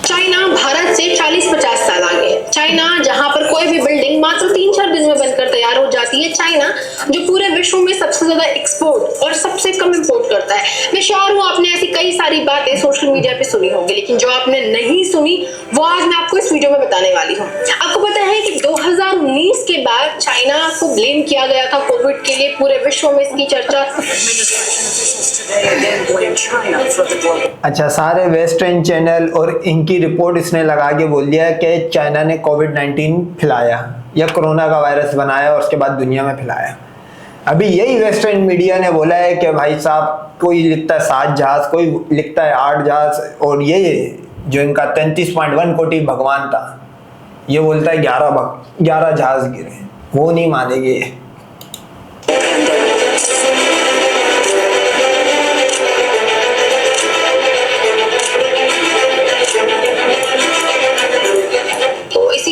China Bharat से 40-50 साल आगे है। चाइना जहां पर कोई भी बिल्डिंग मात्र 3-4 दिन में बनकर तैयार हो जाती है। चाइना जो पूरे विश्व में सबसे ज्यादा एक्सपोर्ट और सबसे कम इंपोर्ट करता है। मैं श्योर हूं आपने ऐसी कई सारी बातें सोशल मीडिया पे सुनी होंगी, लेकिन जो आपने नहीं सुनी वो आज मैं आपको इस वीडियो में बताने वाली हूँ। आपको पता है कि 2019 के बाद चाइना को ब्लेम किया गया था कोविड के लिए। पूरे विश्व में इसकी चर्चा। अच्छा, सारे वेस्टर्न चैनल और इनकी रिपोर्ट इसने लगा के बोल दिया कि चाइना ने कोविड-19 फैलाया या कोरोना का वायरस बनाया और उसके बाद दुनिया में फैलाया। अभी यही वेस्टर्न मीडिया ने बोला है कि भाई साहब, कोई लिखता है 7 जहाज, कोई लिखता है 8 जहाज, और ये जो इनका 33.1 कोटि भगवान था, ये बोलता है 11 जहाज गिरे। वो नहीं मानेंगे।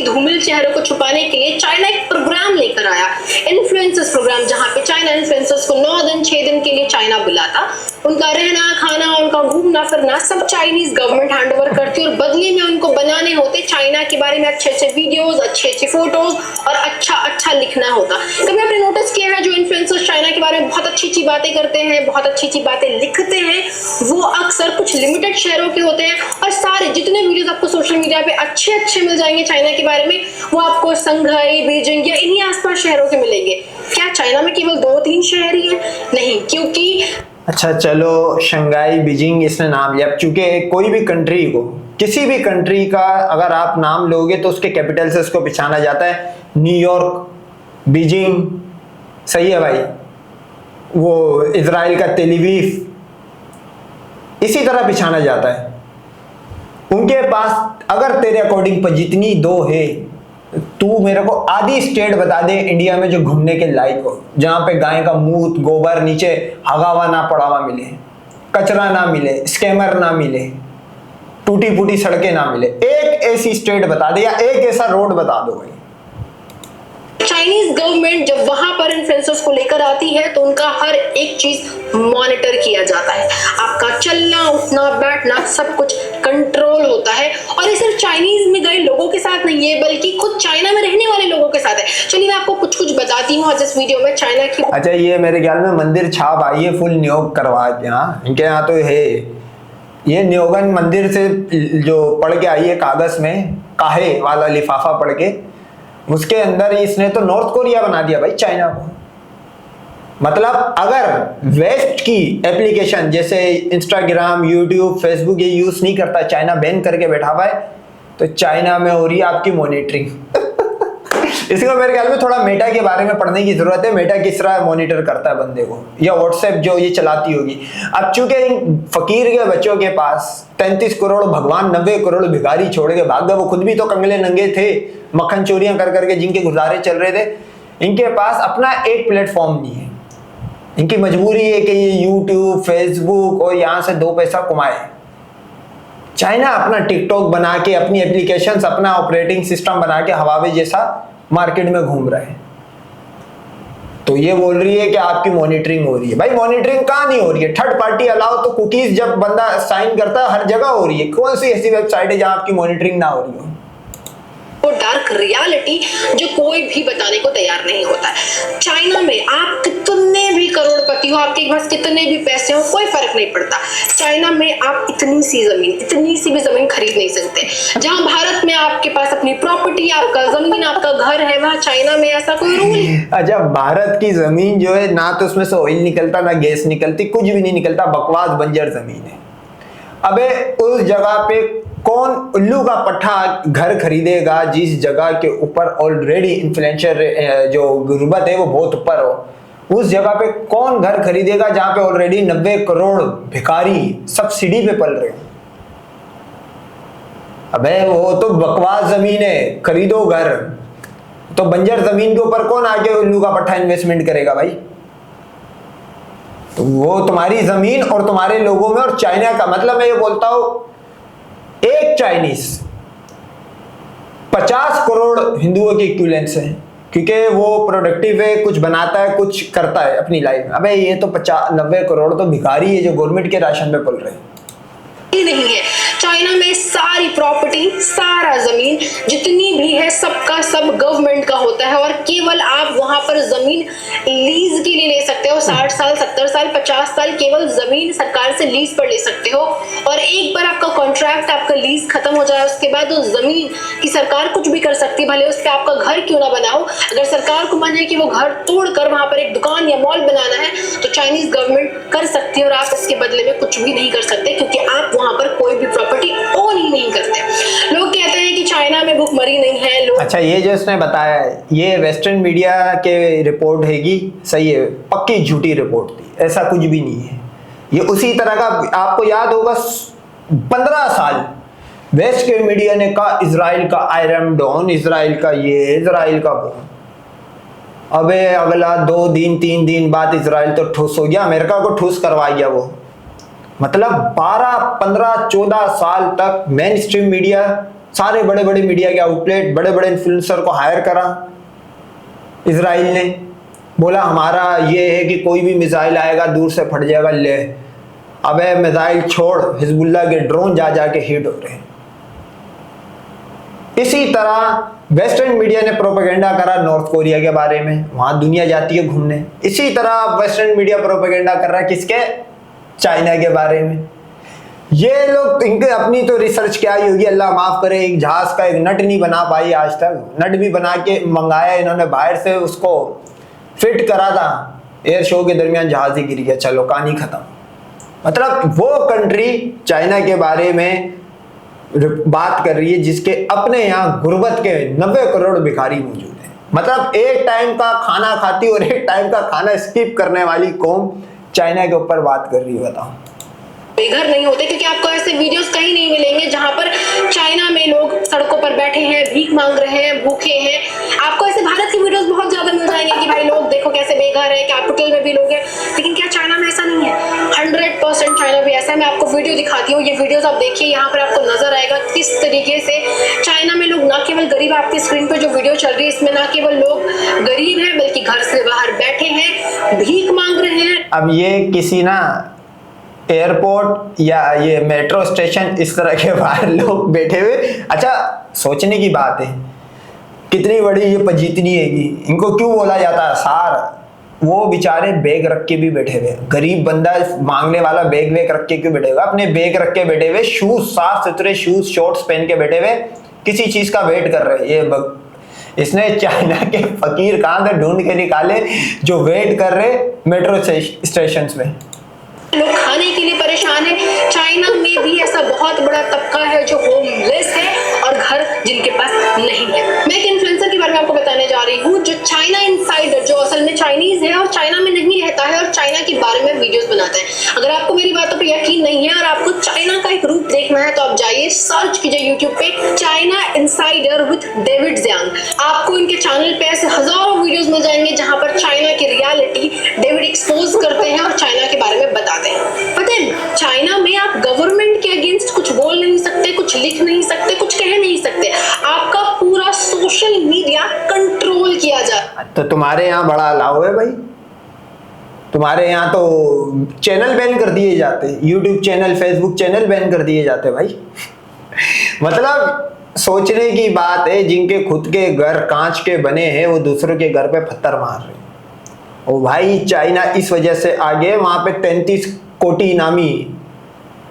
धूमिल चेहरों को छुपाने के लिए चाइना एक प्रोग्राम लेकर आया, इन्फ्लुएंसर्स प्रोग्राम, जहां पे चाइना इन्फ्लुएंसर्स को 9 दिन 6 दिन के लिए चाइना बुलाता। उनका रहना खाना, उनका घूमना फिरना सब चाइनीज गवर्नमेंट हैंडओवर करती और बदले में उनको बनाने होते चाइना के बारे में अच्छे वीडियोस, अच्छी फोटोज और अच्छा लिखना होता। कभी आपने नोटिस किया है जो इन्फ्लुएंसर्स चाइना के बारे में बहुत अच्छी बातें करते हैं, बहुत अच्छी बातें लिखते हैं, वो अक्सर कुछ लिमिटेड शहरों के होते हैं। और सारे जितने वीडियोस आपको सोशल मीडिया पे अच्छे मिल जाएंगे चाइना के बारे में, वो आपको संघाई, बीजिंग या इन्हीं आसपास शहरों के मिलेंगे। क्या चाइना में केवल 2-3 शहर ही है? नहीं, क्योंकि अच्छा चलो, शंघाई, बीजिंग इसने नाम लिया। चूंकि कोई भी कंट्री को, किसी भी कंट्री का अगर आप नाम लोगे तो उसके कैपिटल से उसको पहचाना जाता है। न्यूयॉर्क, बीजिंग, सही है भाई। वो इजराइल का तेल अवीव, इसी तरह पहचाना जाता है। उनके पास अगर तेरे अकॉर्डिंग पर जितनी दो है, तू मेरे को आधी स्टेट बता दे इंडिया में जो घूमने के लायक हो, जहां पे गाय का मूत गोबर नीचे हगावा ना पड़ा हुआ मिले, कचरा ना मिले, स्कैमर ना मिले, टूटी फूटी सड़कें ना मिले। एक ऐसी स्टेट बता दे या एक ऐसा रोड बता दो भाई। चाइनीज गवर्नमेंट जब वहां पर इन्फ्लुएंसर्स को लेकर आती है तो उनका हर एक चीज मॉनिटर किया जाता है। आपका चलना उठना बैठना सब कुछ कंट्रोल होता है। और ये सिर्फ चाइनीज में गए लोगों के साथ नहीं है, बल्कि खुद चाइना में रहने वाले लोगों के साथ है। चलिए मैं आपको कुछ बताती हूँ आज इस वीडियो में चाइना की। अच्छा, ये मेरे ख्याल में मंदिर छाप आई है फुल नियोग करवा के। हाँ, इनके यहाँ तो है ये न्योगन मंदिर से जो पढ़ के आई है कागज में, काहे वाला लिफाफा पढ़ के, उसके अंदर इसने तो नॉर्थ कोरिया बना दिया भाई चाइना को। मतलब अगर वेस्ट की एप्लीकेशन जैसे इंस्टाग्राम, यूट्यूब, फेसबुक ये यूज नहीं करता, चाइना बैन करके बैठा हुआ है, तो चाइना में हो रही है आपकी मॉनिटरिंग। इसको मेरे ख्याल में थोड़ा मेटा के बारे में पढ़ने की जरूरत है। मेटा किस तरह मॉनिटर करता है बंदे को, या व्हाट्सएप जो ये चलाती होगी। अब चूंकि इन फकीर के बच्चों के पास 33 करोड़ भगवान 90 करोड़ भिखारी छोड़ के भाग गए, वो खुद भी तो कंगले नंगे थे, मक्खन चोरियां कर करके जिनके गुजारे चल रहे थे। इनके पास अपना एक प्लेटफॉर्म नहीं है। इनकी मजबूरी है कि ये यूट्यूब, फेसबुक और यहां से 2 पैसा कमाए। चाइना अपना टिकटॉक बना के, अपनी एप्लीकेशंस, अपना ऑपरेटिंग सिस्टम बना के हवावे जैसा मार्केट में घूम रहे हैं। तो ये बोल रही है कि आपकी मॉनिटरिंग हो रही है। भाई मॉनिटरिंग कहां नहीं हो रही है? थर्ड पार्टी अलाउ तो कुकीज जब बंदा साइन करता है हर जगह हो रही है। कौन सी ऐसी वेबसाइट है जहां आपकी मॉनिटरिंग ना हो रही हो? वो डार्क रियलिटी जो कोई भी बताने को तैयार नहीं होता है। चाइना में आप कितने भी करोड़पति हो, आपके पास कितने भी पैसे हो, कोई फर्क नहीं पड़ता। चाइना में आप इतनी सी भी जमीन खरीद नहीं सकते। जहां भारत में आपके पास अपनी प्रॉपर्टी, आपका जमीन, आपका घर है, वहां चाइना में ऐसा कोई रूल नहीं। अच्छा, भारत की जमीन जो है ना तो उसमें से ऑयल निकलता, ना गैस निकलती, कुछ भी नहीं निकलता, बकवास बंजर जमीन है। अबे उस जगह पे कौन उल्लू का पट्टा घर खरीदेगा जिस जगह के ऊपर ऑलरेडी इन्फ्लुएंसर जो गुर्बत है वो बहुत ऊपर हो? उस जगह पे कौन घर खरीदेगा जहां पे ऑलरेडी 90 करोड़ भिखारी सब्सिडी पे पल रहे हो? अबे वो तो बकवास जमीन है, खरीदो घर। तो बंजर जमीन के ऊपर कौन आके उल्लू का पट्टा इन्वेस्टमेंट करेगा भाई? तो वो तुम्हारी जमीन और तुम्हारे लोगों में। और चाइना का मतलब मैं ये बोलता हूं, एक चाइनीज 50 करोड़ हिंदुओं के इक्विवेलेंस है, क्योंकि वो प्रोडक्टिव है, कुछ बनाता है, कुछ करता है अपनी लाइफ में। अबे ये तो 90 करोड़ तो भिखारी है जो गवर्नमेंट के राशन पे पल रहे हैं। नहीं है। चाइना में सारी प्रॉपर्टी होता है और केवल आप वहां पर जमीन लीज के लिए ले सकते हो। 60 साल, 70 साल, 50 साल केवल जमीन सरकार से लीज पर ले सकते हो। और एक बार आपका कॉन्ट्रैक्ट, आपका लीज खत्म हो जाए, उसके बाद उस जमीन की सरकार कुछ भी कर सकती है, भले उस पर आपका घर क्यों ना बना हो। अगर सरकार को मन है कि वो घर तोड़कर वहां पर एक दुकान या मॉल बनाना है तो चाइनीज गवर्नमेंट कर सकती है और आप इसके बदले में कुछ भी नहीं कर सकते, क्योंकि आप वहां पर कोई भी प्रॉपर्टी ओन ही नहीं करते। लोग कहते हैं कि चाइना में भूखमरी नहीं है। लोग अच्छा, ये जो उसने बताया है ये वेस्टर्न मीडिया के रिपोर्ट हैगी, सही है, पक्की झूठी रिपोर्ट थी, ऐसा कुछ भी नहीं है। ये उसी तरह का, आपको याद होगा 15 साल वेस्ट के मीडिया ने कहा इजराइल का आयरन डोन, इजराइल का ये, इजराइल का वो। अबे अगला 2 दिन 3 दिन बाद इजराइल तो ठूस हो गया, अमेरिका को ठूस करवा गया वो। मतलब 12 15 14 साल तक मेन स्ट्रीम मीडिया, सारे बड़े बड़े मीडिया के आउटलेट, बड़े बड़े इन्फ्लुएंसर को हायर करा इजराइल ने, बोला हमारा ये है कि कोई भी मिसाइल आएगा दूर से फट जाएगा, ले। अबे मिसाइल छोड़, हिजबुल्लाह के ड्रोन जा जाके हिट हो रहे हैं। इसी तरह वेस्टर्न मीडिया ने प्रोपेगेंडा करा नॉर्थ कोरिया के बारे में, वहां दुनिया जाती है घूमने। इसी तरह वेस्टर्न मीडिया प्रोपेगेंडा कर रहा है किसके, चाइना के बारे में। ये लोग, इनके अपनी तो रिसर्च क्या ही होगी, अल्लाह माफ करे, एक जहाज का एक नट नहीं बना पाई आज तक। नट भी बना के मंगाया इन्होंने बाहर से, उसको फिट करा था, एयर शो के दरमियान जहाज ही गिर गया, चलो कहानी खत्म। मतलब वो कंट्री चाइना के बारे में बात कर रही है जिसके अपने यहाँ गुर्बत के 90 करोड़ भिखारी मौजूद हैं। मतलब एक टाइम का खाना खाती और एक टाइम का खाना स्किप करने वाली कौम चाइना के ऊपर बात कर रही है, बताओ। बेघर नहीं होते, क्योंकि आपको ऐसे वीडियोस कहीं नहीं मिलेंगे जहां पर चाइना में लोग सड़कों पर बैठे हैं, भीख मांग रहे हैं, भूखे हैं। आपको ऐसे भारत की वीडियोस बहुत ज्यादा मिल जाएंगे कि भाई लोग देखो कैसे बेघर है, कैपिटल में भी लोग हैं। लेकिन क्या चाइना में ऐसा नहीं है? 100% चाइना भी ऐसा है। मैं आपको वीडियो दिखाती हूँ, ये वीडियोस आप देखिए, यहाँ पर आपको नजर आएगा किस तरीके से चाइना में लोग ना केवल गरीब, आपकी स्क्रीन पर जो वीडियो चल रही है इसमें ना केवल लोग गरीब है बल्कि घर से बाहर बैठे हैं, भीख मांग रहे हैं। अब ये किसी ना एयरपोर्ट या ये मेट्रो स्टेशन इस तरह के बाहर लोग बैठे हुए, अच्छा सोचने की बात है कितनी बड़ी ये पजीतनी हैगी, इनको क्यों बोला जाता है सार। वो बेचारे बैग रख के भी बैठे हुए, गरीब बंदा मांगने वाला बैग वेग रख के क्यों बैठे हुआ, अपने बैग रख के बैठे हुए, शूज साफ सुथरे शूज शॉर्ट्स पहन के बैठे हुए, किसी चीज का वेट कर रहे। ये इसने चाइना के फकीर कहाँ से ढूंढ के निकाले जो वेट कर रहे मेट्रो स्टेशन में। लोग खाने के लिए परेशान है। चाइना में भी ऐसा बहुत बड़ा तबका है जो होमलेस है और घर जिनके पास नहीं है। मैं एक इन्फ्लुएंसर के बारे में आपको बताने जा रही हूँ जो चाइना इनसाइडर, जो असल में चाइनीज है और चाइना में नहीं रहता है और चाइना के बारे में वीडियोस बनाता है। अगर आपको मेरी बातों पर यकीन नहीं है और आपको चाइना का एक रूप देखना है तो आप जाइए, सर्च कीजिए यूट्यूब पे चाइना इनसाइडर विद डेविड ज़ियांग। आपको इनके चैनल पे ऐसे हजारों वीडियोस मिल जाएंगे जहां पर चाइना की रियलिटी डेविड एक्सपोज करते हैं और चाइना के बारे में बताते हैं। पता है चाइना में आप गवर्नमेंट के अगेंस्ट कुछ बोल नहीं सकते, कुछ लिख नहीं सकते, कुछ कह नहीं सकते। आपका पूरा सोशल मीडिया कंट्रोल किया जाता है। तो तुम्हारे यहाँ बड़ा अलाउ है भाई, तुम्हारे यहाँ तो चैनल बैन कर दिए जाते, YouTube channel, Facebook channel ban कर दिए जाते भाई। मतलब सोचने की बात है, जिनके खुद के घर कांच के बने हैं वो दूसरों के घर पे पत्थर मार रहे हैं। ओ भाई चाइना इस वजह से आगे, वहां पे 33 कोटि इनामी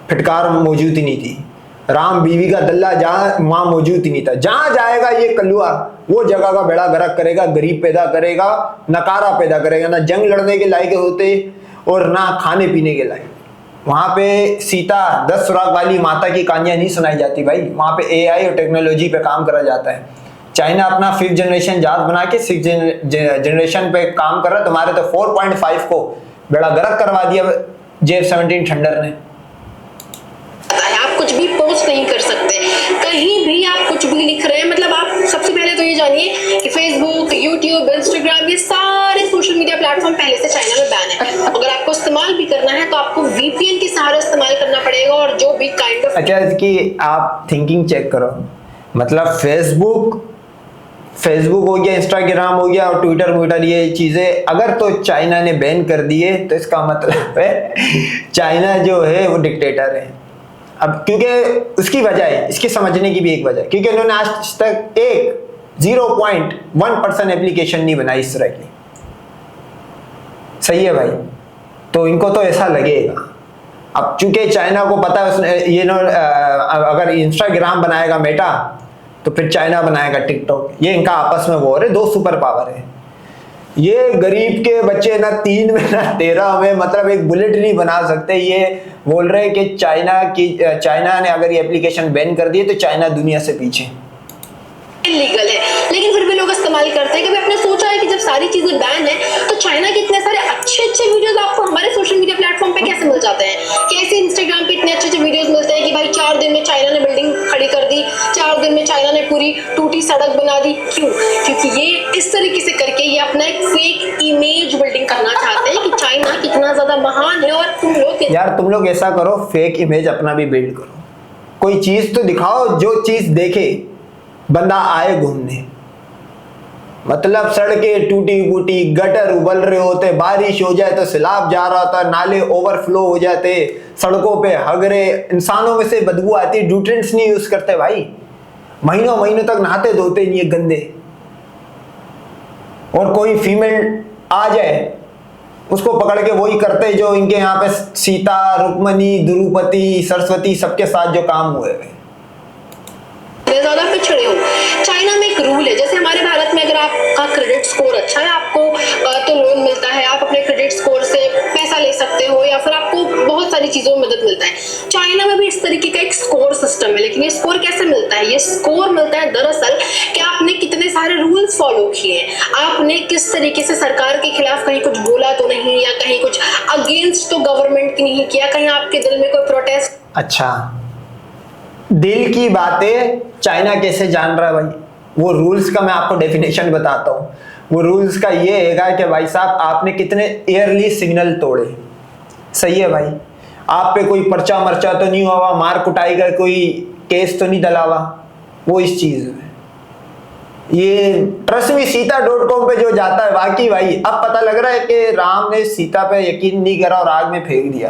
फिटकार मौजूद ही नहीं थी, राम बीवी का दल्ला जहां वहां मौजूद ही नहीं था। जहां जाएगा ये कलुआ वो जगह का बेड़ा गर्क करेगा, गरीब पैदा करेगा, नकारा पैदा करेगा, ना जंग लड़ने के लायक होते और ना खाने पीने के लायक। वहां पे सीता 10 सुराग वाली माता की कहानियां नहीं सुनाई जाती भाई, वहां पे एआई और टेक्नोलॉजी पे काम करा जाता है। चाइना अपना 5th जनरेशन जहाज बना के 6th जनरेशन पे काम कर रहा है, तुम्हारे तो 4.5 को बेड़ा गर्क करवा दिया JF-17 थंडर ने। आप कुछ भी पोस्ट नहीं कर सकते, कहीं भी आप कुछ भी लिख रहे हैं। मतलब आप सबसे पहले तो ये जानिए कि फेसबुक, यूट्यूब, इंस्टाग्राम, ये सारे सोशल मीडिया प्लेटफॉर्म पहले से चाइना में बैन है। अगर आपको इस्तेमाल भी करना है तो आपको VPN के सहारे इस्तेमाल करना पड़ेगा। और जो भी काइंड ऑफ, अच्छा इसकी आप थिंकिंग चेक करो, मतलब फेसबुक हो गया, इंस्टाग्राम हो गया और ट्विटर, ये चीजें अगर तो चाइना ने बैन कर दिए तो इसका मतलब है चाइना जो है वो डिक्टेटर है। अब क्योंकि उसकी वजह है, इसके समझने की भी एक वजह है, क्योंकि उन्होंने आज तक एक 0.1% एप्लीकेशन नहीं बनाई इस तरह की। सही है भाई, तो इनको तो ऐसा लगेगा। अब चूंकि चाइना को पता है उसने अगर इंस्टाग्राम बनाएगा मेटा तो फिर चाइना बनाएगा टिकटॉक, ये इनका आपस में वो है, दो सुपर पावर है। ये गरीब के बच्चे ना 3 में ना 13 में मतलब एक बुलेट नहीं बना सकते। ये बोल रहे हैं कि चाइना ने अगर ये एप्लीकेशन बैन कर दिए तो चाइना दुनिया से पीछे। इलीगल है, लेकिन फिर भी लोग इस्तेमाल करते हैं। कभी आपने सोचा है कि जब सारी चीजें बैन है तो चाइना के इतने सारे अच्छे वीडियोस आपको हमारे सोशल मीडिया प्लेटफॉर्म पे कैसे मिल जाते हैं? कैसे इंस्टाग्राम पे इतने अच्छे वीडियोस मिलते हैं कि भाई 4 दिन में चाइना ने बिल्डिंग खड़ी कर दी, 4 दिन में चाइना ने पूरी टूटी सड़क बना दी। क्यों? क्योंकि ये इस तरीके से करके ये अपना एक फेक इमेज बिल्डिंग करना चाहते हैं कि चाइना कितना ज्यादा महान है। और तुम लोग ऐसा करो, फेक इमेज अपना भी बिल्ड करो, कोई चीज तो दिखाओ जो चीज देखे बंदा आए घूमने। मतलब सड़कें टूटी फूटी, गटर उबल रहे होते, बारिश हो जाए तो सैलाब जा रहा होता, नाले ओवरफ्लो हो जाते, सड़कों पे हग रहे, इंसानों में से बदबू आती, ड्यूटेंट्स नहीं यूज करते भाई, महीनों तक नहाते धोते नहीं है गंदे। और कोई फीमेल आ जाए उसको पकड़ के वही करते जो इनके यहाँ पे सीता, रुक्मणी, द्रौपदी, सरस्वती सबके साथ जो काम हुए हैं। ज्यादा पिछड़े हो। चाइना में एक रूल है, जैसे हमारे भारत में अगर आपका क्रेडिट स्कोर अच्छा है आपको तो लोन मिलता है, आप अपने क्रेडिट स्कोर से पैसा ले सकते हो या फिर आपको बहुत सारी चीजों में मदद मिलता है। चाइना में भी इस तरीके का एक स्कोर सिस्टम है, लेकिन ये स्कोर कैसे मिलता है? ये स्कोर मिलता है दरअसल कि आपने कितने सारे रूल्स फॉलो किए, आपने किस तरीके से सरकार के खिलाफ कहीं कुछ बोला तो नहीं, या कहीं कुछ अगेंस्ट तो गवर्नमेंट की नहीं किया, कहीं आपके दिल में कोई प्रोटेस्ट। अच्छा, दिल की बातें चाइना कैसे जान रहा है भाई? वो रूल्स का मैं आपको डेफिनेशन बताता हूँ। वो रूल्स का ये है कि भाई साहब आपने कितने एयरली सिग्नल तोड़े। सही है भाई, आप पे कोई पर्चा मर्चा तो नहीं हुआ, मार कुटाई का कोई केस तो नहीं डलावा, वो इस चीज में। ये ट्रस्ट मी सीता.com पे जो जाता है वाकई भाई, अब पता लग रहा है कि राम ने सीता पे यकीन नहीं करा और आग में फेंक दिया,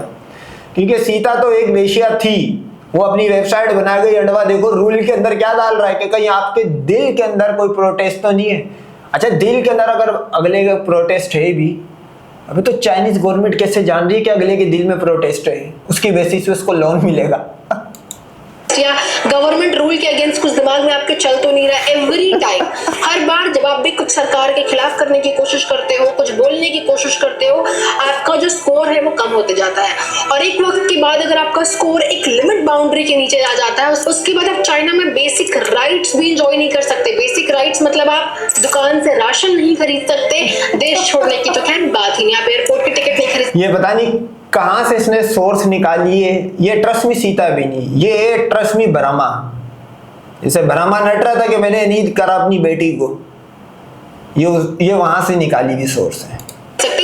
क्योंकि सीता तो एक वेश्या थी, वो अपनी वेबसाइट बना गई। अंडवा देखो रूल के अंदर क्या डाल रहा है कि कहीं आपके दिल के अंदर कोई प्रोटेस्ट तो नहीं है। अच्छा, दिल के अंदर अगर अगले का प्रोटेस्ट है भी, अभी तो चाइनीज गवर्नमेंट कैसे जान रही है कि अगले के दिल में प्रोटेस्ट है, उसकी बेसिस पे उसको लोन मिलेगा। या गवर्नमेंट रूल के अगेंस्ट कुछ दिमाग में आपके चल तो नहीं रहा। एवरी टाइम, हर बार जब आप भी कुछ सरकार के खिलाफ करने की कोशिश करते हो, कुछ बोलने की कोशिश करते हो, आपका जो स्कोर है वो कम होते जाता है। और एक वक्त के बाद अगर आपका स्कोर एक लिमिट बाउंड्री के नीचे आ जाता है, उसके बाद आप चाइना में बेसिक राइट्स भी एंजॉय नहीं कर सकते। बेसिक राइट्स मतलब आप दुकान से राशन नहीं खरीद सकते, देश छोड़ने की तो खैर बात ही नहीं, आप एयरपोर्ट की टिकट नहीं खरीद। ये पता नहीं कहां से इसने सोर्स निकाली है। ये ट्रस्ट मी सीता भी नहीं, ये ट्रस्ट मी ब्रह्मा। इसे ब्रह्मा नट रहा था कि मैंने नहीं करा अपनी बेटी को, ये वहां से निकाली हुई सोर्स है।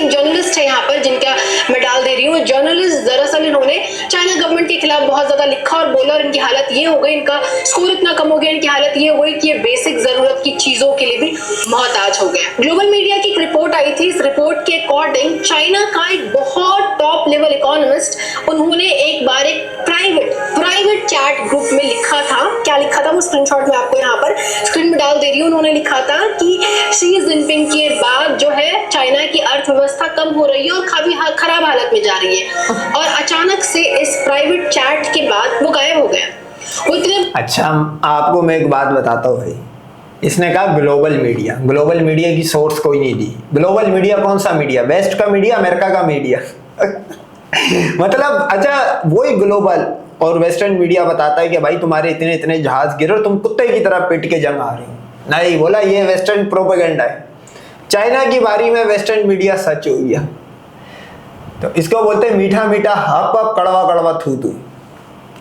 जर्नलिस्ट है यहाँ पर जिनका मैं डाल दे रही हूँ। जर्नलिस्ट दरअसल इन्होंने चाइना गवर्नमेंट के खिलाफ बहुत ज्यादा लिखा और बोला, और इनकी हालत ये हो गई, इनका स्कोर इतना कम हो गया, इनकी हालत ये हो गई कि ये बेसिक जरूरत की चीजों के लिए भी मोहताज हो गए। ग्लोबल मीडिया की एक रिपोर्ट आई थी, इस रिपोर्ट के अकॉर्डिंग चाइना का एक बहुत टॉप लेवल इकोनॉमिस्ट, उन्होंने एक बार एक प्राइवेट चैट ग्रुप में लिखा था। क्या लिखा था वो स्क्रीनशॉट में आपको यहाँ पर स्क्रीन में डाल दे रही हूँ। उन्होंने लिखा था कि शी जिनपिंग के बाद जो है चाइना की अर्थव्यवस्था कम हो रही है और काफी खराब हालत में जा रही है, और अचानक से इस प्राइवेट चैट के बाद वो गायब हो गया। वो इतने। अच्छा, आपको मैं एक बात बताता हूँ भाई, इसने कहा ग्लोबल मीडिया की सोर्स कोई नहीं दी। ग्लोबल मीडिया कौन सा मीडिया? वेस्ट का मीडिया, अमेरिका का मीडिया। मतलब अच्छा, वही ग्लोबल और वेस्टर्न मीडिया बताता है कि भाई तुम्हारे इतने इतने जहाज गिरे और तुम कुत्ते की तरह पिट के जंग आ रहे हो। नहीं, बोला ये वेस्टर्न प्रोपेगेंडा है। चाइना की बारी में वेस्टर्न मीडिया सच हो गया, तो इसको बोलते हैं मीठा मीठा हप हप, कड़वा कड़वा थू थू।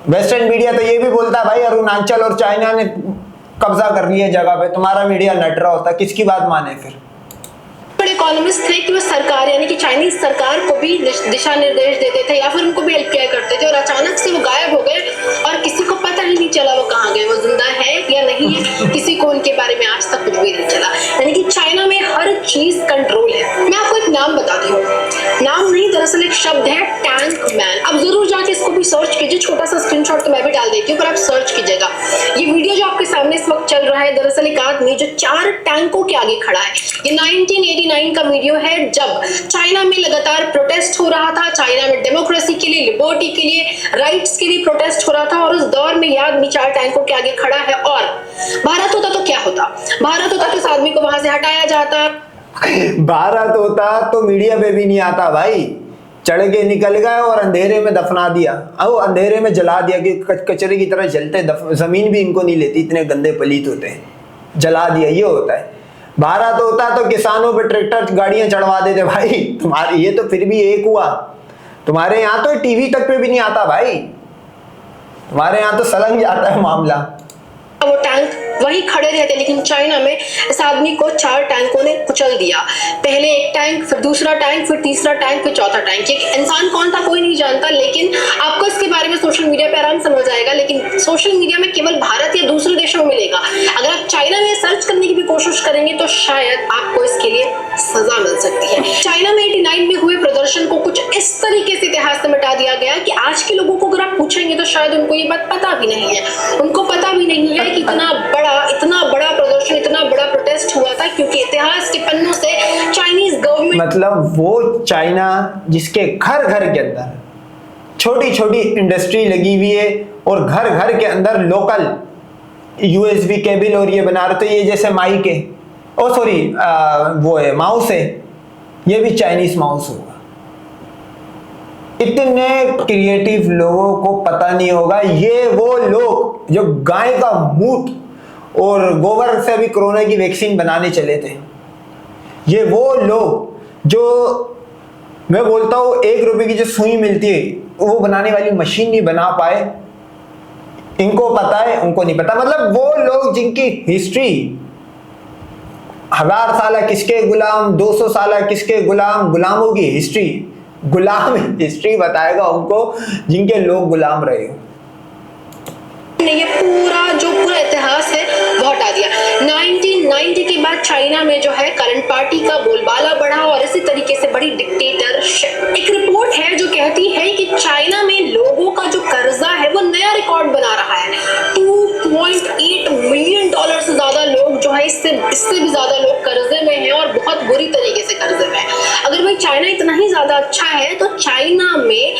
वेस्टर्न मीडिया तो ये भी बोलता है भाई अरुणाचल और चाइना ने कब्जा कर लिया जगह पे, तुम्हारा मीडिया नट रहा होता, किसकी बात माने फिर? इकोनॉमिस्ट थे कि वो सरकार यानी कि चाइनीज सरकार को भी दिशा निर्देश देते थे या फिर उनको भी हेल्प किया करते थे, और अचानक से वो गायब हो गए और किसी को पता ही नहीं चला वो कहाँ गए, वो जिंदा है या नहीं है, किसी को उनके बारे में आज तक कुछ भी नहीं चला। यानी कि चाइना में हर चीज कंट्रोल है। मैं आपको एक नाम बताती हूँ, नाम नहीं दरअसल एक शब्द है, टैंक मैन। अब जरूर जाके इसको भी सर्च कीजिए, छोटा सा स्क्रीनशॉट तो मैं भी डाल देती हूँ पर आप सर्च कीजिएगा। ये वीडियो जो आपके सामने इस वक्त चल रहा है दरअसल एक आदमी जो 4 टैंकों के आगे खड़ा है। ये 1989 का वीडियो है जब चाइना में लगातार प्रोटेस्ट हो रहा था, चाइना में डेमोक्रेसी के लिए, लिबर्टी के लिए, राइट्स के लिए प्रोटेस्ट हो रहा था और उस दौर में यह आदमी 4 टैंकों के आगे खड़ा है। और भारत होता तो क्या होता? भारत होता तो इस आदमी को वहां से हटाया जाता। भारत होता तो मीडिया पे भी नहीं आता भाई, चढ़ के निकल गए और अंधेरे में दफना दिया, अब अंधेरे में जला दिया कि कचरे की तरह जलते, जमीन भी इनको नहीं लेती, इतने गंदे पलीत होते हैं, जला दिया। ये होता है। भारत होता तो किसानों पे ट्रैक्टर गाड़ियां चढ़वा देते भाई। तुम्हारे ये तो फिर भी एक हुआ, तुम्हारे यहाँ तो टीवी तक पे भी नहीं आता भाई, तुम्हारे यहाँ तो सलंग जाता है मामला। वो टैंक वही खड़े रहते, लेकिन चाइना में इस आदमी को 4 टैंकों ने कुचल दिया। पहले एक टैंक, फिर दूसरा टैंक, फिर तीसरा टैंक, फिर चौथा टैंक। ये इंसान कौन था कोई नहीं जानता, लेकिन आपको इसके बारे में सोशल मीडिया पे आराम समझ आएगा। लेकिन सोशल मीडिया में केवल भारत या दूसरे देशों में मिलेगा। अगर आप चाइना में सर्च करने की भी कोशिश करेंगे तो शायद आपको इसके लिए सजा मिल सकती है। चाइना में 89 में हुए प्रदर्शन को कुछ इस तरीके से इतिहास से मिटा दिया गया कि आज के लोगों को अगर आप पूछेंगे तो शायद उनको ये बात पता भी नहीं है। उनको पता भी नहीं है कि इतना बड़ा प्रदर्शन, इतना बड़ा प्रोटेस्ट हुआ था, क्योंकि इतिहास के पन्नों से चाइनीज गवर्नमेंट, मतलब वो चाइना जिसके घर घर के अंदर छोटी छोटी इंडस्ट्री लगी हुई है और घर घर के अंदर लोकल यूएसबी केबल और ये बना रहे थे, ये जैसे माइक है, ओ सॉरी वो है माउस है, ये भी चाइनीज माउस होगा। इतने क्रिएटिव लोगों को पता नहीं होगा, ये वो लोग जो गाय का मूत और गोबर से भी कोरोना की वैक्सीन बनाने चले थे, ये वो लोग जो मैं बोलता हूँ 1 रुपए की जो सुई मिलती है वो बनाने वाली मशीन नहीं बना पाए, इनको पता है उनको नहीं पता। मतलब वो लोग जिनकी हिस्ट्री 1000 साल किसके गुलाम, 200 साल किसके गुलाम, गुलामों की हिस्ट्री, गुलाम हिस्ट्री बताएगा उनको जिनके लोग गुलाम रहे। ये पूरा इतिहास है वो हटा दिया। 1990 के बाद चाइना में जो है करंट पार्टी का बोलबाला बढ़ा और इसी तरीके से बड़ी डिक्टेटरशिप। एक रिपोर्ट है जो कहती है कि चाइना में लोगों का जो कर्जा है वो नया रिकॉर्ड बना रहा है। 2.8 मिलियन डॉलर से ज्यादा लोग जो है इससे भी ज्यादा लोग कर्जे में हैं और बहुत बुरी तरीके से कर्जे में हैं। अगर भाई चाइना इतना ही ज्यादा अच्छा है तो चाइना में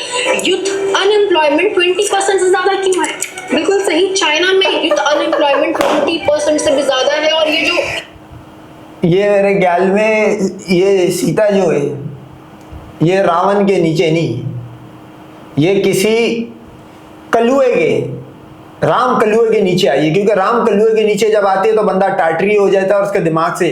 यूथ अनएम्प्लॉयमेंट 20% से ज्यादा क्यों है? बिल्कुल सही, चाइना में यूथ अनएम्प्लॉयमेंट 20% से भी ज्यादा है। और ये मेरे ख्याल में ये सीता जो है ये रावण के नीचे नहीं, ये किसी कलुए के, राम कलुए के नीचे आई है, क्योंकि राम कलुए के नीचे जब आती है तो बंदा टाटरी हो जाता है और उसके दिमाग से।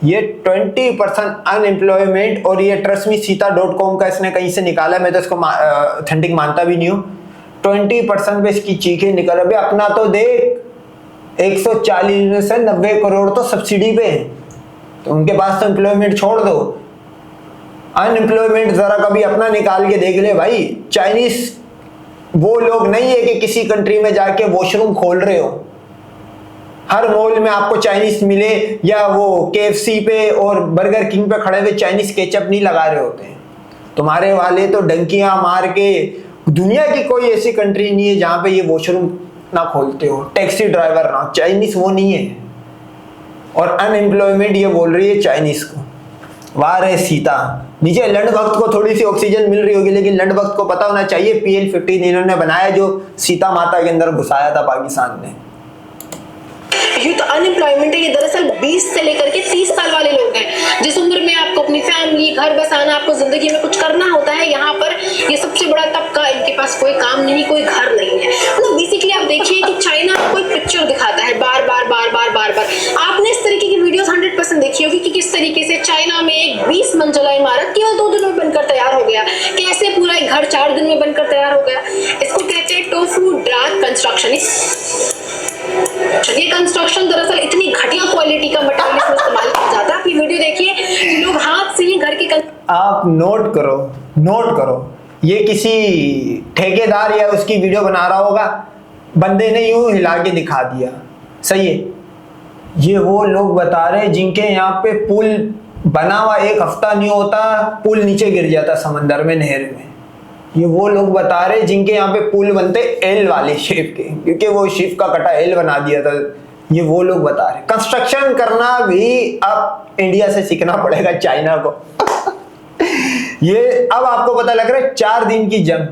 ये 20% अनएम्प्लॉयमेंट, और ये ट्रस्ट मी सीता.com का इसने कहीं से निकाला, मैं तो इसको ऑथेंटिक मानता भी नहीं हूँ। 20% पे इसकी चीखें निकल रही। अपना तो देख 140 में से 90 करोड़ तो सब्सिडी पे है, तो उनके पास तो एम्प्लॉयमेंट छोड़ दो, अनएम्प्लॉयमेंट जरा कभी अपना निकाल के देख ले भाई। चाइनीज वो लोग नहीं है कि किसी कंट्री में जाके वॉशरूम खोल रहे हो, हर मॉल में आपको चाइनीज मिले, या वो KFC पे और बर्गर किंग पे खड़े हुए चाइनीज केचप नहीं लगा रहे होते हैं। तुम्हारे वाले तो डंकियां मार के, दुनिया की कोई ऐसी कंट्री नहीं है जहां पे ये वॉशरूम ना खोलते हो, टैक्सी ड्राइवर ना, चाइनीज वो नहीं है। और अनएम्प्लॉयमेंट ये बोल रही है चाइनीज को। वाह रे सीता, नीचे लंड भक्त को थोड़ी सी ऑक्सीजन मिल रही होगी, लेकिन लंड भक्त को पता होना चाहिए PL-15 इन्होंने बनाया जो सीता माता के अंदर घुसाया था पाकिस्तान ने। यूथ अनएम्प्लॉयमेंट है, ये दरअसल 20 से लेकर के 30 साल वाले लोग हैं। जिस उम्र में आपको अपनी फैमिली, घर बसाना, आपको जिंदगी में कुछ करना होता है, यहाँ पर ये सबसे बड़ा तबका, इनके पास कोई काम नहीं, कोई घर नहीं है। मतलब बेसिकली आप देखिए कि चाइना कोई पिक्चर दिखाता है बार बार बार बार बार बार। आपने इस तरीके की वीडियोस 100% देखी होगी कि किस तरीके से चाइना में एक 20 मंजिला इमारत केवल 2 दिन में बनकर तैयार हो गया, कैसे पूरा एक घर 4 दिन में बनकर तैयार हो गया। इसको कहते हैं टोफू ड्रैग कंस्ट्रक्शन। ये कंस्ट्रक्शन दरअसल इतनी घटिया क्वालिटी का मटेरियल इसमें इस्तेमाल किया जाता है। आप ये वीडियो देखिए कि लोग हाथ से ही घर के आप नोट करो, ये किसी ठेकेदार या उसकी वीडियो बना रहा होगा, बंदे ने यूं हिला के दिखा दिया, सही है। ये वो लोग बता रहे जिनके यहाँ पे पुल बना हुआ 1 हफ्ता नहीं होता, पुल नीचे गिर जाता समंदर में, नहर में। ये वो लोग बता रहे जिनके यहाँ पे पुल बनते एल वाले शेप के, क्योंकि वो शिप का कटा एल बना दिया था ये वो लोग बता रहे। कंस्ट्रक्शन करना भी अब इंडिया से सीखना पड़ेगा चाइना को। ये अब आपको पता लग रहा है 4 दिन की जंग,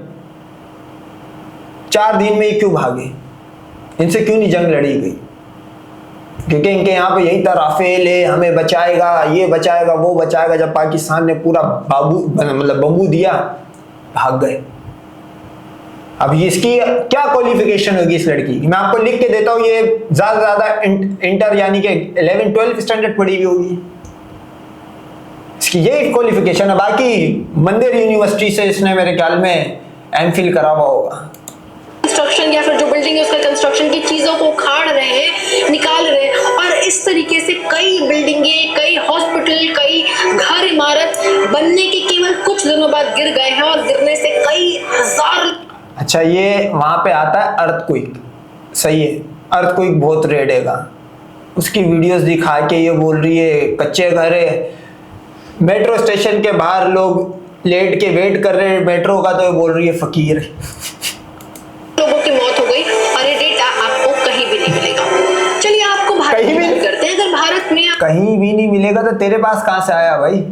4 दिन में ये क्यों भागे, इनसे क्यों नहीं जंग लड़ी गई? क्योंकि इनके यहाँ पे यही था, राफेल है, हमें बचाएगा, ये बचाएगा, वो बचाएगा। जब पाकिस्तान ने पूरा बम्बू दिया, भाग गए। अब इसकी क्या क्वालिफिकेशन होगी इस लड़की की? मैं आपको लिख के देता हूँ, ये ज्यादा से ज्यादा इंटर यानी कि 11-12 स्टैंडर्ड पढ़ी हुई होगी, इसकी यही क्वालिफिकेशन है। बाकी मंदिर यूनिवर्सिटी से इसने मेरे ख्याल में एमफिल करा हुआ होगा। कंस्ट्रक्शन या फिर जो बिल्डिंग है उसका कंस्ट्रक्शन की चीजों को उखाड़ रहे हैं, निकाल रहे हैं, और इस तरीके से कई बिल्डिंगें, कई हॉस्पिटल, कई घर इमारत बनने के केवल कुछ दिनों बाद गिर गए हैं, और गिरने से कई हजार। अच्छा, ये वहां पे आता है अर्थक्वेक, सही है, अर्थक्वेक बहुत रेडेगा। उसकी वीडियोस दिखा के ये बोल रही है कच्चे घर है, मेट्रो स्टेशन के बाहर लोग लेट के वेट कर रहे हैं मेट्रो का, तो ये बोल रही है फकीर है। लोगों की मौत हो गई और ये डेटा आपको कहीं भी नहीं मिलेगा। चलिए आपको भारत कहीं में करते हैं, अगर भारत में कहीं भी नहीं मिलेगा तो तेरे पास कहां से आया भाई?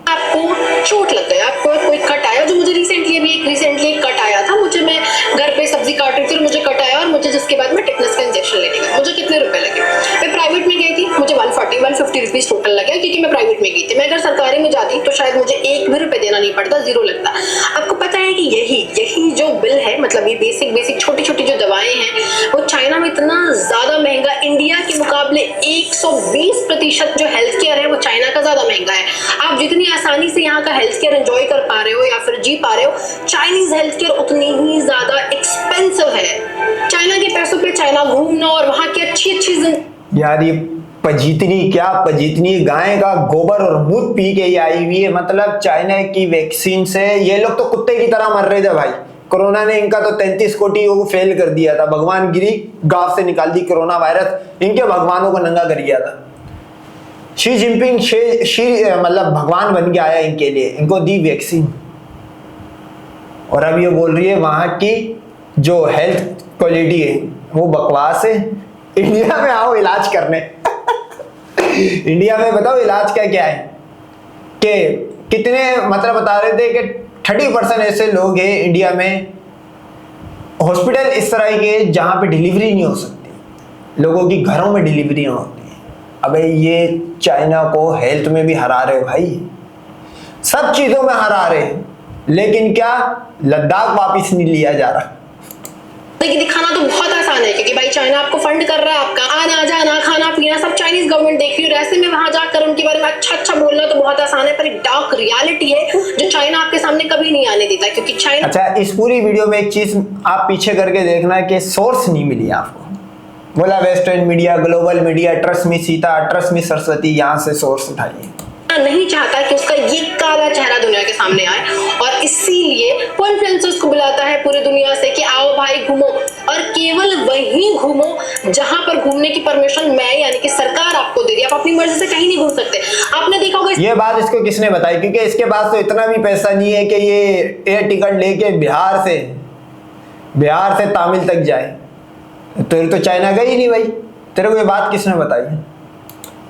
आपको चोट लग गया, आपको कोई कट आया, जो मुझे रिसेंटली एक कट आया था, मुझे, मैं घर पे सब्जी काट रही थी और मुझे कट आया, और मुझे जिसके बाद में टिटनेस का इंजेक्शन लेने गई। मुझे कितने रुपए लगे? मैं प्राइवेट में गई थी, मुझे 140-150 रुपीज टोटल लगे, क्योंकि मैं प्राइवेट में गई थी। मैं अगर सरकारी में जाती तो शायद मुझे 1 भी रुपए देना नहीं पड़ता, 0 लगता। आपको पता है कि यही जो बिल है, मतलब ये बेसिक छोटी छोटी जो दवाएं हैं, वो चाइना में इतना ज्यादा महंगा, इंडिया के मुकाबले 120% जो हेल्थ केयर है वो चाइना का ज्यादा महंगा है। आप जितनी आसानी से यहाँ का हेल्थ केयर एंजॉय कर पा रहे हो या फिर जी पा रहे हो, चाइनीज हेल्थ केयर उतनी ही ज्यादा एक्सपेंसिव है। चाइना के पैसों पे चाइना घूमना और वहां की अच्छी यार, ये पजीतनी गाय का गोबर और मूत पी के ही आई हुई है। मतलब चाइना की वैक्सीन से ये लोग तो कुत्ते की तरह मर रहे थे भाई। कोरोना ने इनका तो 33 कोटी को फेल कर दिया था। भगवान गिरी, गांव से निकाल दी कोरोना वायरस, इनके भगवानों को नंगा कर दिया था। शी जिनपिंग मतलब भगवान बन के आया इनके लिए, इनको दी वैक्सीन। और अब ये बोल रही है वहां की जो हेल्थ क्वालिटी है वो बकवास है। इंडिया में आओ इलाज करने। इंडिया में बताओ इलाज क्या क्या है, कि कितने मतलब बता रहे थे कि 30% ऐसे लोग हैं इंडिया में, हॉस्पिटल इस तरह के जहां पे डिलीवरी नहीं हो सकती, लोगों की घरों में डिलीवरी होती है। अबे ये चाइना को हेल्थ में भी हरा रहे भाई, सब चीजों में हरा रहे, लेकिन क्या लद्दाख वापिस नहीं लिया जा रहा। देखिए, दिखाना तो बहुत आसान है, क्योंकि भाई चाइना आपको फंड कर रहा है, आपका आना जाना खाना पीना सब चाइनीज गवर्नमेंट देख रही है। ऐसे में वहां जाकर उनके बारे में अच्छा बोलना तो बहुत आसान है, पर एक डार्क रियलिटी है जो चाइना आपके सामने कभी नहीं आने देता, क्योंकि चाइना। अच्छा, इस पूरी वीडियो में एक चीज आप पीछे करके देखना कि सोर्स नहीं मिली आपको। बोला western media, global media, trust me Sita, trust me Saraswati, यहाँ से सोर्स उठाइए। नहीं चाहता कि उसका ये काला चेहरा दुनिया के सामने आए, और इसीलिए वो इन्फ्लुएंसर्स को बुलाता है पूरी दुनिया से कि आओ भाई घूमो, और केवल वहीं घूमो जहां पर घूमने की परमिशन मैं यानी कि सरकार आपको दे रही है। आप अपनी मर्जी से कहीं नहीं घूम सकते। आपने देखा होगा ये बात इसको किसने बताई, क्योंकि इसके पास तो इतना भी पैसा नहीं है कि ये एयर टिकट लेके बिहार से तमिल तक जाए। तो चाइना गई नहीं भाई, तेरे को ये बात किसने बताई?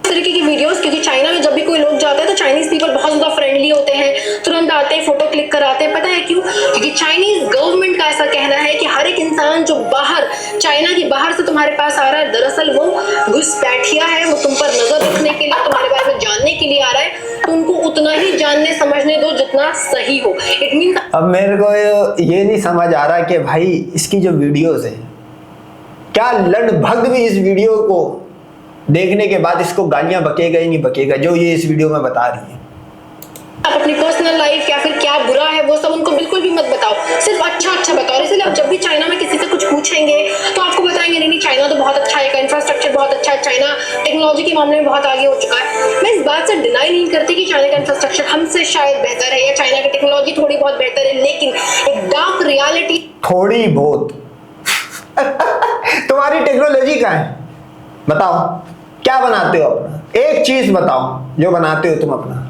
तरीके की वीडियोस, क्योंकि चाइना में जब भी कोई लोग जाते हैं तो चाइनीज पीपल बहुत ज्यादा फ्रेंडली होते हैं, तुरंत आते हैं, फोटो क्लिक कराते हैं। पता है क्यों? क्योंकि चाइनीज गवर्नमेंट का ऐसा कहना है कि हर एक इंसान जो बाहर, चाइना के बाहर से तुम्हारे पास आ रहा है, दरअसल वो घुसपैठिया है, वो तुम पर नजर रखने के लिए, तुम्हारे बारे में जानने के लिए आ रहा है, तो उनको उतना ही जानने समझने दो जितना सही हो। इट मीन, अब मेरे को ये नहीं समझ आ रहा कि भाई इसकी जो वीडियोस है, क्या लगभग भी इस वीडियो को देखने के बाद इसको गालियां बकेगा ही नहीं बकेगा जो ये इस वीडियो में बता रही है। आप अपनी पर्सनल लाइफ या फिर क्या बुरा है वो सब उनको बिल्कुल भी मत बताओ, सिर्फ अच्छा बताओ। इसलिए आप जब भी चाइना में किसी से कुछ पूछेंगे तो आपको बताएंगे नहीं चाइना तो बहुत अच्छा है, इंफ्रास्ट्रक्चर बहुत अच्छा है, चाइना टेक्नोलॉजी के मामले में बहुत आगे हो चुका है। मैं इस बात से डिनाई नहीं करती कि चाइना का इंफ्रास्ट्रक्चर हमसे शायद बेहतर है या चाइना की टेक्नोलॉजी थोड़ी बहुत बेहतर है, लेकिन एक डार्क रियलिटी थोड़ी बहुत तुम्हारी टेक्नोलॉजी कहाँ है बताओ, क्या बनाते हो अपना? एक चीज बताओ जो बनाते हो तुम अपना।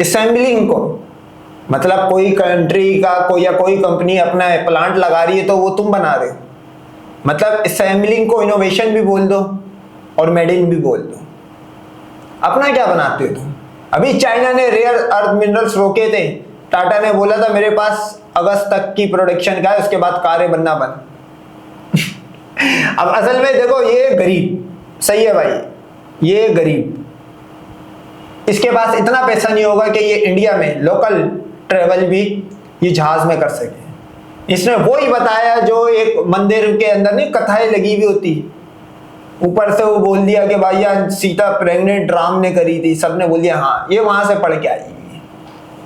असेंबलिंग को, मतलब कोई कंट्री का कोई कंपनी अपना प्लांट लगा रही है तो वो तुम बना रहे हो, मतलब असेंबलिंग को इनोवेशन भी बोल दो और मेड इन भी बोल दो। अपना क्या बनाते हो तुम? अभी चाइना ने रेयर अर्थ मिनरल्स रोके थे, टाटा ने बोला था मेरे पास अगस्त तक की प्रोडक्शन का है, उसके बाद कारें बनना बंद। अब असल में देखो, ये गरीब, सही है भाई, ये गरीब, इसके पास इतना पैसा नहीं होगा कि ये इंडिया में लोकल ट्रेवल भी ये जहाज में कर सके। इसने वो ही बताया जो एक मंदिर के अंदर नहीं कथाएं लगी हुई होती, ऊपर से वो बोल दिया कि भैया सीता प्रेग्नेंट राम ने करी थी, सबने बोल दिया हाँ, ये वहां से पढ़ के आई।